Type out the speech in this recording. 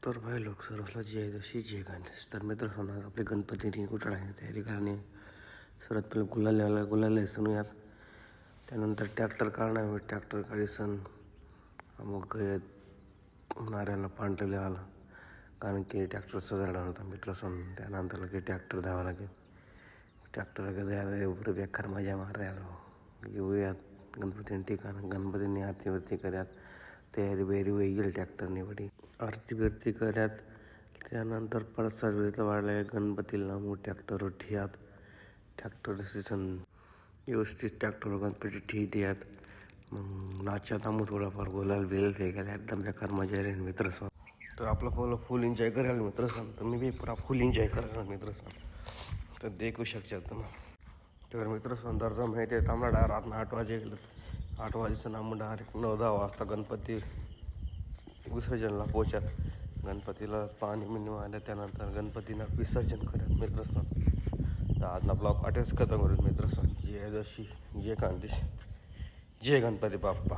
तर भाई लोक सर्वसला जी आहे तशी जे गाणेस तर मित्र होणार आपले गणपतीने कुठं तयारी करणे. सर्वात पहिले गुलाल सण यार, त्यानंतर ट्रॅक्टर काढणार. ट्रॅक्टर काढी सण मग नाऱ्याला पांढरं लिहायला, कारण की ट्रॅक्टर सजाडा होता मित्र सण. त्यानंतर की ट्रॅक्टर द्यावा लागेल. ट्रॅक्टर द्यायला एवढं बेकार मजा मारायला येऊयात गणपतीने ठिकाण. गणपतीने आरती करत तयारी बेरी होईल. ट्रॅक्टरने बडी आरती बिरती करत त्यानंतर परत सर्व वाढल्या गणपतीला मग ट्रॅक्टर ठियात. ट्रॅक्टर सीझन व्यवस्थित ट्रॅक्टर गणपती ठियात. मग नाच्यात आम्ही थोडाफार गोलाल बिल फेकायला एकदम बेकार मजा येईल मित्र सण. तर आपलं फुल एन्जॉय करायला मित्र सण. तर मी बी पुरा फुल एन्जॉय करायला मित्र सण. तर देखू शकतात ना. तर मित्र सण दर्जा माहिती आहे आम्हाला रात्र 8 वाजे गेलं. 8 वाजेचं आम्ही डायरेक्ट 9-10 वाजता गणपती विसर्जनला पोहोचत. गणपतीला पाणी मिळून आलं त्यानंतर गणपतीला विसर्जन करत मित्र सण. तर आज ब्लॉग अटेच खतम करून मित्र सण. जय जशी जय कांतीश जय गणपती बाप्पा.